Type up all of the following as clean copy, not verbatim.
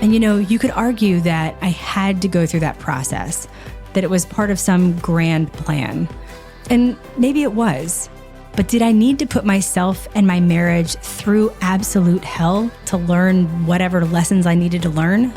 And you could argue that I had to go through that process, that it was part of some grand plan. And maybe it was. But did I need to put myself and my marriage through absolute hell to learn whatever lessons I needed to learn?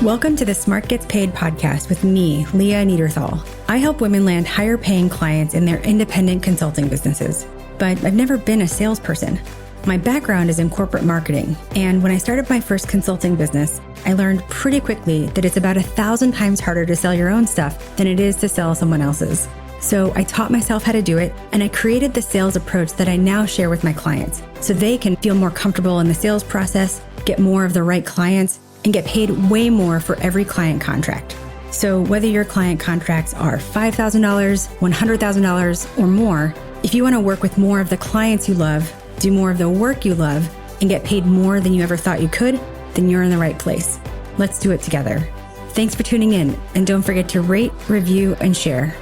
Welcome to the Smart Gets Paid podcast with me, Leah Niederthal. I help women land higher paying clients in their independent consulting businesses. But I've never been a salesperson. My background is in corporate marketing, and when I started my first consulting business, I learned pretty quickly that it's about 1,000 times harder to sell your own stuff than it is to sell someone else's. So I taught myself how to do it, and I created the sales approach that I now share with my clients so they can feel more comfortable in the sales process, get more of the right clients, and get paid way more for every client contract. So whether your client contracts are $5,000, $100,000, or more, if you want to work with more of the clients you love, do more of the work you love, and get paid more than you ever thought you could, then you're in the right place. Let's do it together. Thanks for tuning in, and don't forget to rate, review, and share.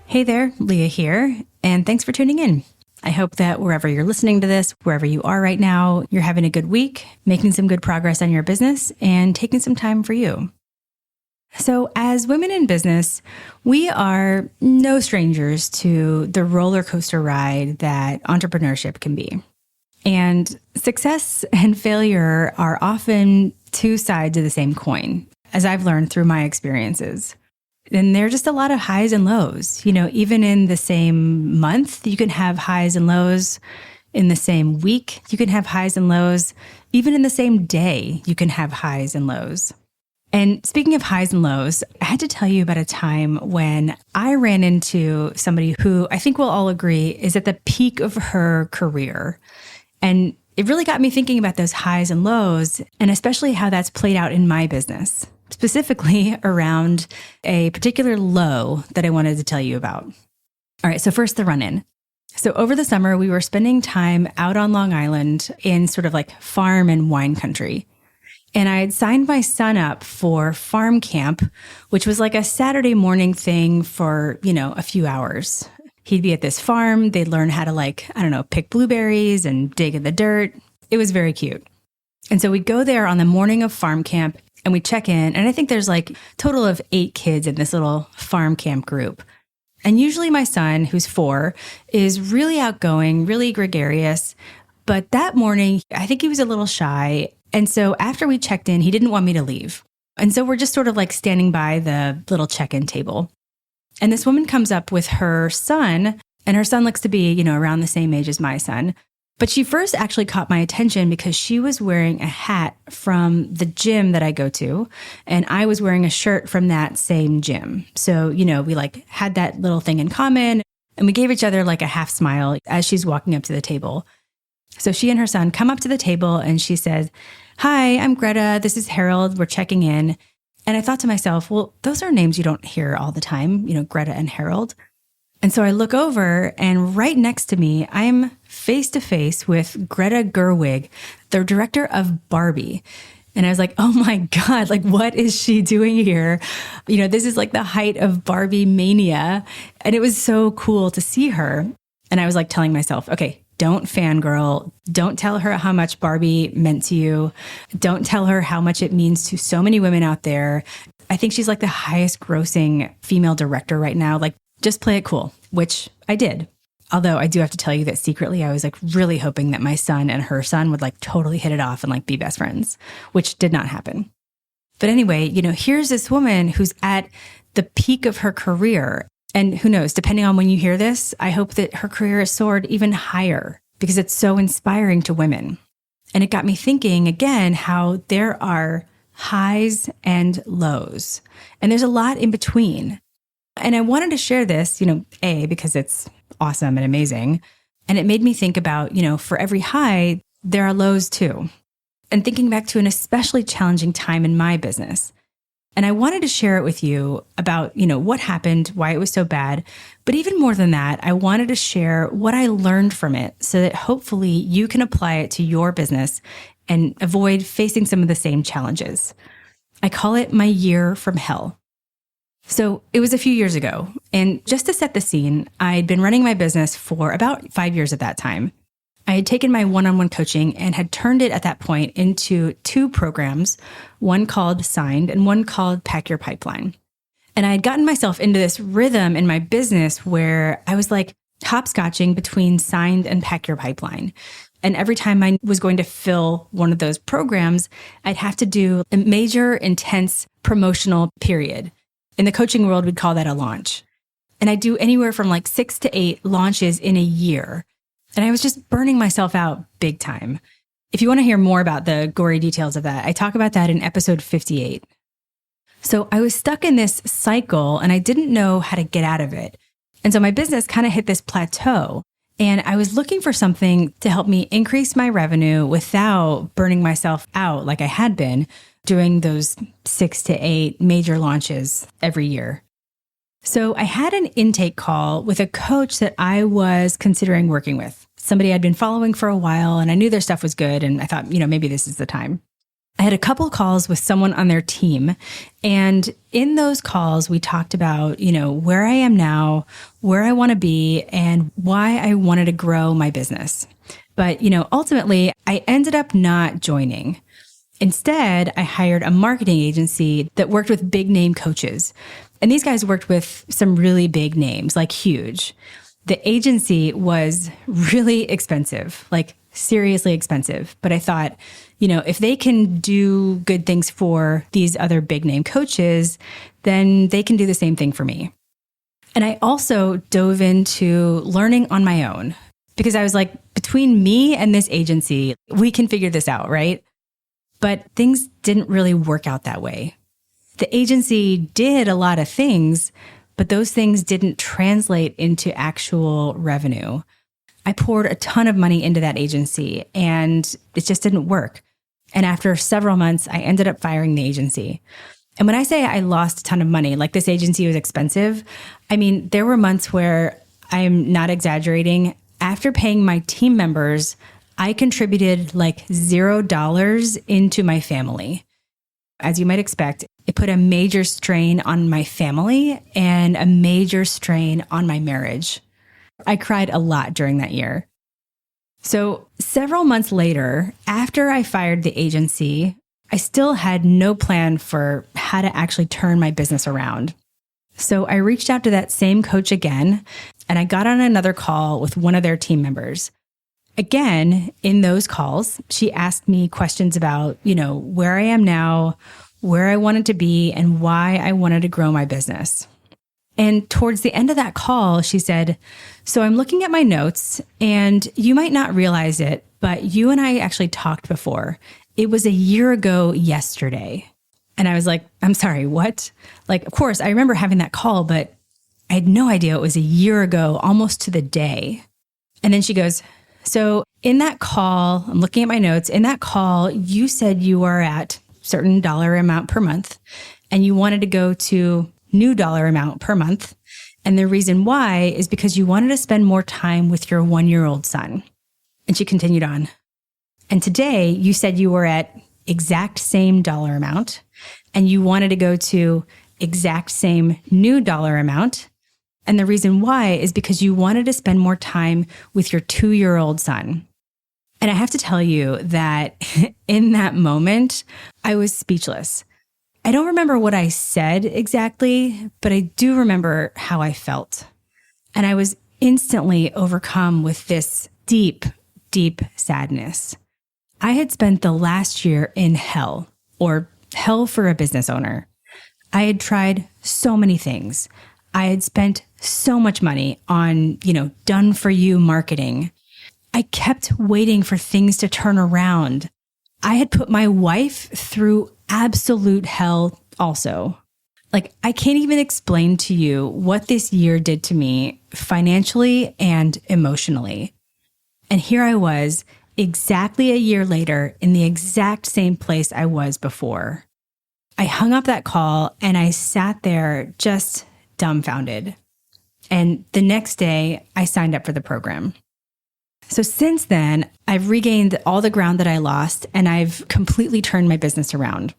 Hey there, Leah here, and thanks for tuning in. I hope that wherever you're listening to this, wherever you are right now, you're having a good week, making some good progress on your business, and taking some time for you. So as women in business, we are no strangers to the roller coaster ride that entrepreneurship can be. And success and failure are often two sides of the same coin, as I've learned through my experiences. And there are just a lot of highs and lows. Even in the same month, you can have highs and lows. In the same week, you can have highs and lows. Even in the same day, you can have highs and lows. And speaking of highs and lows, I had to tell you about a time when I ran into somebody who I think we'll all agree is at the peak of her career. And it really got me thinking about those highs and lows, and especially how that's played out in my business, specifically around a particular low that I wanted to tell you about. All right, so first the run-in. So over the summer, we were spending time out on Long Island in sort of like farm and wine country. And I had signed my son up for farm camp, which was like a Saturday morning thing for, a few hours. He'd be at this farm. They'd learn how to pick blueberries and dig in the dirt. It was very cute. And so we go there on the morning of farm camp and we check in. And I think there's like a total of 8 kids in this little farm camp group. And usually my son, who's 4, is really outgoing, really gregarious. But that morning, I think he was a little shy. And so after we checked in, he didn't want me to leave. And so we're just sort of like standing by the little check-in table. And this woman comes up with her son, and her son looks to be, around the same age as my son. But she first actually caught my attention because she was wearing a hat from the gym that I go to, and I was wearing a shirt from that same gym. So, we had that little thing in common, and we gave each other like a half smile as she's walking up to the table. So she and her son come up to the table and she says, "Hi, I'm Greta. This is Harold. We're checking in." And I thought to myself, well, those are names you don't hear all the time, Greta and Harold. And so I look over, and right next to me, I'm face to face with Greta Gerwig, the director of Barbie. And I was like, oh my God, what is she doing here? This is like the height of Barbie mania. And it was so cool to see her. And I was like telling myself, okay, don't fangirl. Don't tell her how much Barbie meant to you. Don't tell her how much it means to so many women out there. I think she's like the highest grossing female director right now. Just play it cool, which I did. Although I do have to tell you that secretly I was really hoping that my son and her son would totally hit it off and be best friends, which did not happen. But anyway, here's this woman who's at the peak of her career. And who knows, depending on when you hear this, I hope that her career has soared even higher because it's so inspiring to women. And it got me thinking again how there are highs and lows, and there's a lot in between. And I wanted to share this, because it's awesome and amazing. And it made me think about, for every high, there are lows too. And thinking back to an especially challenging time in my business. And I wanted to share it with you about, what happened, why it was so bad. But even more than that, I wanted to share what I learned from it so that hopefully you can apply it to your business and avoid facing some of the same challenges. I call it my year from hell. So it was a few years ago. And just to set the scene, I'd been running my business for about 5 years at that time. I had taken my one-on-one coaching and had turned it at that point into 2 programs, one called Signed and one called Pack Your Pipeline. And I had gotten myself into this rhythm in my business where I was like hopscotching between Signed and Pack Your Pipeline. And every time I was going to fill one of those programs, I'd have to do a major, intense promotional period. In the coaching world, we'd call that a launch. And I do anywhere from like 6 to 8 launches in a year. And I was just burning myself out big time. If you want to hear more about the gory details of that, I talk about that in episode 58. So I was stuck in this cycle and I didn't know how to get out of it. And so my business kind of hit this plateau. And I was looking for something to help me increase my revenue without burning myself out like I had been doing those 6 to 8 major launches every year. So I had an intake call with a coach that I was considering working with, somebody I'd been following for a while, and I knew their stuff was good. And I thought, maybe this is the time. I had a couple calls with someone on their team. And in those calls, we talked about, where I am now, where I want to be, and why I wanted to grow my business. But, ultimately, I ended up not joining. Instead, I hired a marketing agency that worked with big name coaches. And these guys worked with some really big names, like huge. The agency was really expensive, like seriously expensive. But I thought, if they can do good things for these other big name coaches, then they can do the same thing for me. And I also dove into learning on my own because I was like, between me and this agency, we can figure this out, right? But things didn't really work out that way. The agency did a lot of things, but those things didn't translate into actual revenue. I poured a ton of money into that agency and it just didn't work. And after several months, I ended up firing the agency. And when I say I lost a ton of money, like this agency was expensive, I mean, there were months where, I'm not exaggerating, after paying my team members, I contributed like $0 into my family. As you might expect, it put a major strain on my family and a major strain on my marriage. I cried a lot during that year. So several months later, after I fired the agency, I still had no plan for how to actually turn my business around. So I reached out to that same coach again, and I got on another call with one of their team members. Again, in those calls, she asked me questions about, where I am now, where I wanted to be, and why I wanted to grow my business. And towards the end of that call, she said, so I'm looking at my notes, and you might not realize it, but you and I actually talked before. It was a year ago yesterday. And I was like, I'm sorry, what? Like, of course, I remember having that call, but I had no idea it was a year ago, almost to the day. And then she goes, so in that call, I'm looking at my notes, in that call, you said you were at certain dollar amount per month and you wanted to go to new dollar amount per month. And the reason why is because you wanted to spend more time with your 1-year-old son. And she continued on. And today you said you were at exact same dollar amount and you wanted to go to exact same new dollar amount. And the reason why is because you wanted to spend more time with your 2-year-old son. And I have to tell you that in that moment, I was speechless. I don't remember what I said exactly, but I do remember how I felt. And I was instantly overcome with this deep, deep sadness. I had spent the last year in hell, or hell for a business owner. I had tried so many things. I had spent so much money on, done for you marketing. I kept waiting for things to turn around. I had put my wife through absolute hell also. Like, I can't even explain to you what this year did to me financially and emotionally. And here I was exactly a year later in the exact same place I was before. I hung up that call and I sat there just dumbfounded. And the next day, I signed up for the program. So since then, I've regained all the ground that I lost and I've completely turned my business around.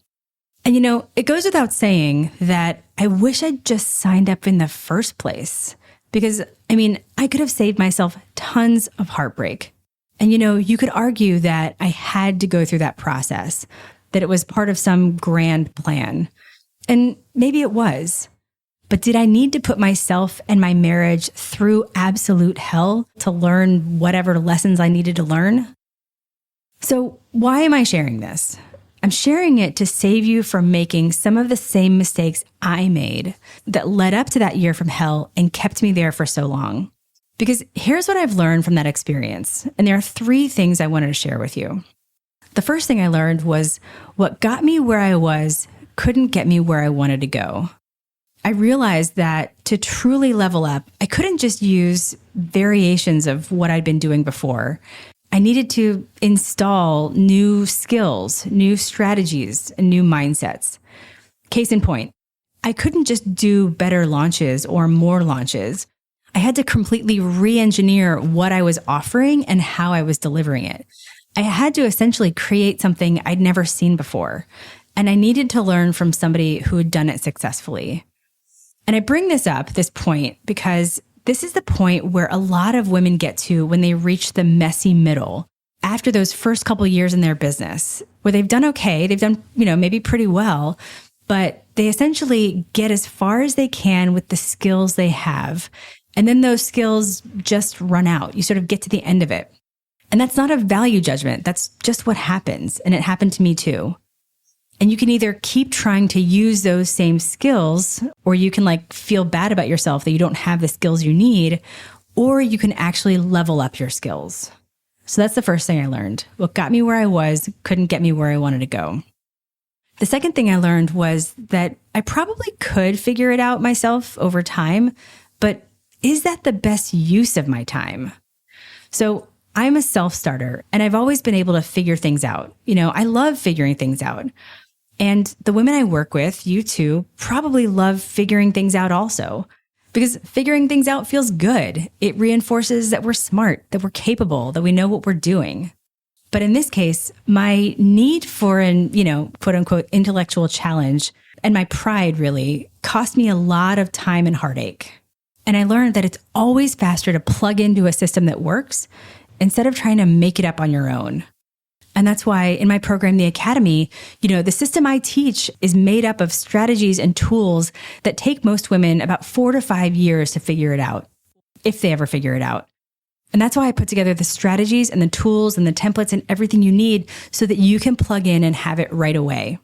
And it goes without saying that I wish I'd just signed up in the first place because, I could have saved myself tons of heartbreak. And, you could argue that I had to go through that process, that it was part of some grand plan. And maybe it was. But did I need to put myself and my marriage through absolute hell to learn whatever lessons I needed to learn? So why am I sharing this? I'm sharing it to save you from making some of the same mistakes I made that led up to that year from hell and kept me there for so long. Because here's what I've learned from that experience. And there are 3 things I wanted to share with you. The first thing I learned was what got me where I was couldn't get me where I wanted to go. I realized that to truly level up, I couldn't just use variations of what I'd been doing before. I needed to install new skills, new strategies, and new mindsets. Case in point, I couldn't just do better launches or more launches. I had to completely re-engineer what I was offering and how I was delivering it. I had to essentially create something I'd never seen before, and I needed to learn from somebody who had done it successfully. And I bring this up, this point, because this is the point where a lot of women get to when they reach the messy middle after those first couple years in their business, where they've done okay, they've done, maybe pretty well, but they essentially get as far as they can with the skills they have. And then those skills just run out. You sort of get to the end of it. And that's not a value judgment. That's just what happens. And it happened to me too. And you can either keep trying to use those same skills, or you can feel bad about yourself that you don't have the skills you need, or you can actually level up your skills. So that's the first thing I learned. What got me where I was couldn't get me where I wanted to go. The second thing I learned was that I probably could figure it out myself over time, but is that the best use of my time? So I'm a self-starter, and I've always been able to figure things out. I love figuring things out. And the women I work with, you too, probably love figuring things out also, because figuring things out feels good. It reinforces that we're smart, that we're capable, that we know what we're doing. But in this case, my need for an, quote unquote, intellectual challenge and my pride really cost me a lot of time and heartache. And I learned that it's always faster to plug into a system that works instead of trying to make it up on your own. And that's why in my program, the Academy, the system I teach is made up of strategies and tools that take most women about 4 to 5 years to figure it out, if they ever figure it out. And that's why I put together the strategies and the tools and the templates and everything you need so that you can plug in and have it right away.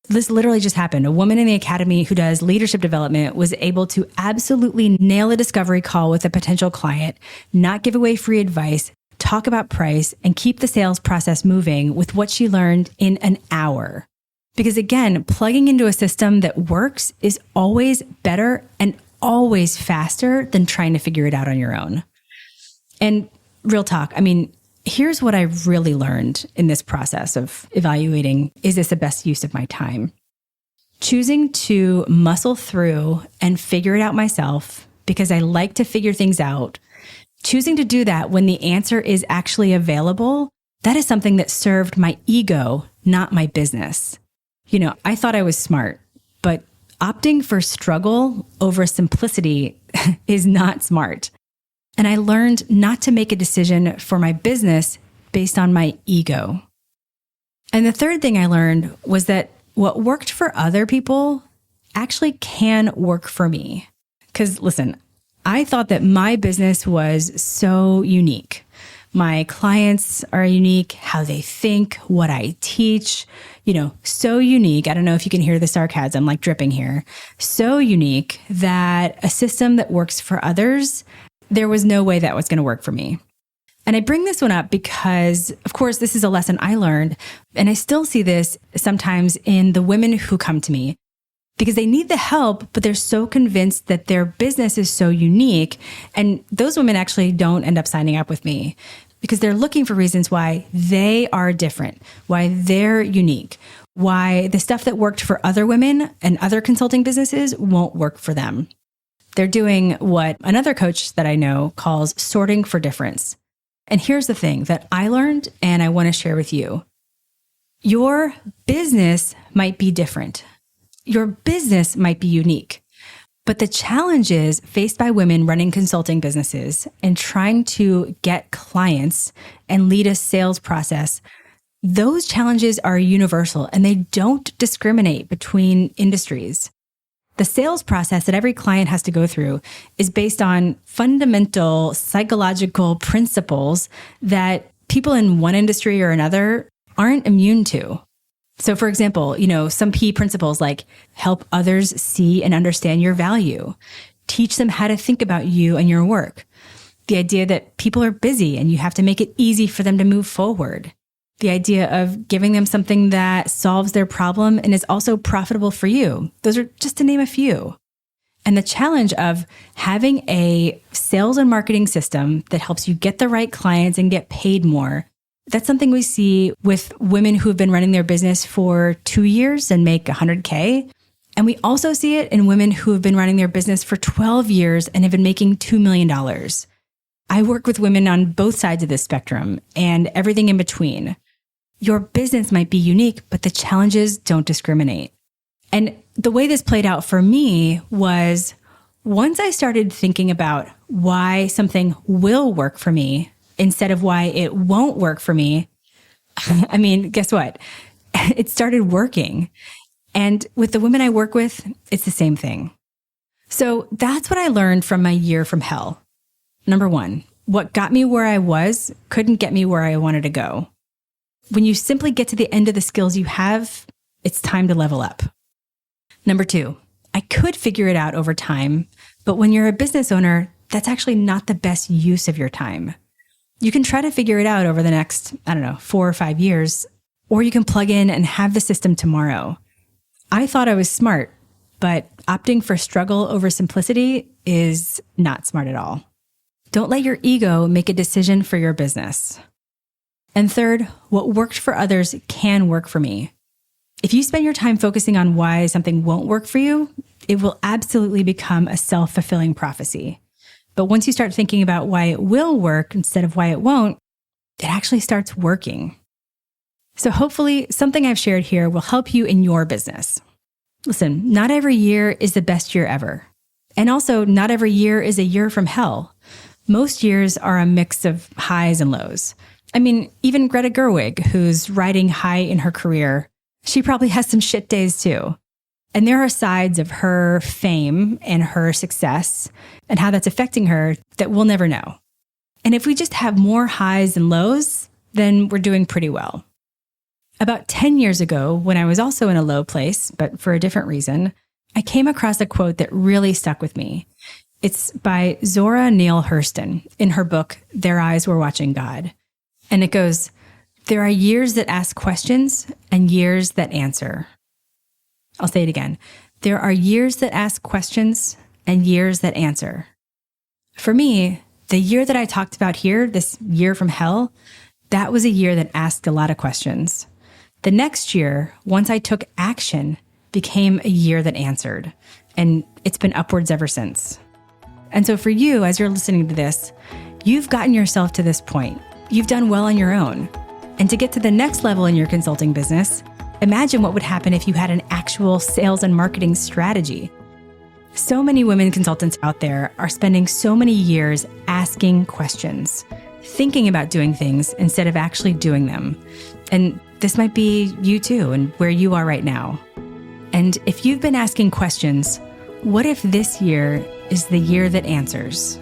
This literally just happened. A woman in the Academy who does leadership development was able to absolutely nail a discovery call with a potential client, not give away free advice, talk about price, and keep the sales process moving with what she learned in an hour. Because again, plugging into a system that works is always better and always faster than trying to figure it out on your own. And real talk, here's what I really learned in this process of evaluating, is this the best use of my time? Choosing to muscle through and figure it out myself because I like to figure things out. Choosing to do that when the answer is actually available, that is something that served my ego, not my business. I thought I was smart, but opting for struggle over simplicity is not smart. And I learned not to make a decision for my business based on my ego. And the third thing I learned was that what worked for other people actually can work for me. Because listen, I thought that my business was so unique. My clients are unique, how they think, what I teach, so unique. I don't know if you can hear the sarcasm dripping here. So unique that a system that works for others, there was no way that was going to work for me. And I bring this one up because, of course, this is a lesson I learned, and I still see this sometimes in the women who come to me. Because they need the help, but they're so convinced that their business is so unique. And those women actually don't end up signing up with me because they're looking for reasons why they are different, why they're unique, why the stuff that worked for other women and other consulting businesses won't work for them. They're doing what another coach that I know calls sorting for difference. And here's the thing that I learned and I want to share with you. Your business might be different. Your business might be unique, But the challenges faced by women running consulting businesses and trying to get clients and lead a sales process, those challenges are universal and they don't discriminate between industries. The sales process that every client has to go through is based on fundamental psychological principles that people in one industry or another aren't immune to. So for example, some key principles like help others see and understand your value, teach them how to think about you and your work, the idea that people are busy and you have to make it easy for them to move forward, the idea of giving them something that solves their problem and is also profitable for you. Those are just to name a few. And the challenge of having a sales and marketing system that helps you get the right clients and get paid more. That's something we see with women who have been running their business for 2 years and make $100K. And we also see it in women who have been running their business for 12 years and have been making $2 million. I work with women on both sides of this spectrum and everything in between. Your business might be unique, but the challenges don't discriminate. And the way this played out for me was once I started thinking about why something will work for me instead of why it won't work for me, I mean, guess what? It started working. And with the women I work with, it's the same thing. So that's what I learned from my year from hell. Number one, what got me where I was couldn't get me where I wanted to go. When you simply get to the end of the skills you have, it's time to level up. Number two, I could figure it out over time, but when you're a business owner, that's actually not the best use of your time. You can try to figure it out over the next, 4 or 5 years, or you can plug in and have the system tomorrow. I thought I was smart, but opting for struggle over simplicity is not smart at all. Don't let your ego make a decision for your business. And third, what worked for others can work for me. If you spend your time focusing on why something won't work for you, it will absolutely become a self-fulfilling prophecy. But once you start thinking about why it will work instead of why it won't, it actually starts working. So hopefully something I've shared here will help you in your business. Listen, not every year is the best year ever. And also, not every year is a year from hell. Most years are a mix of highs and lows. I mean, even Greta Gerwig, who's riding high in her career, she probably has some shit days too. And there are sides of her fame and her success and how that's affecting her that we'll never know. And if we just have more highs and lows, then we're doing pretty well. About 10 years ago, when I was also in a low place, but for a different reason, I came across a quote that really stuck with me. It's by Zora Neale Hurston in her book, Their Eyes Were Watching God. And it goes, there are years that ask questions and years that answer. I'll say it again. There are years that ask questions and years that answer. For me, the year that I talked about here, this year from hell, that was a year that asked a lot of questions. The next year, once I took action, became a year that answered. And it's been upwards ever since. And so for you, as you're listening to this, you've gotten yourself to this point. You've done well on your own. And to get to the next level in your consulting business, imagine what would happen if you had an actual sales and marketing strategy. So many women consultants out there are spending so many years asking questions, thinking about doing things instead of actually doing them. And this might be you too, and where you are right now. And if you've been asking questions, what if this year is the year that answers?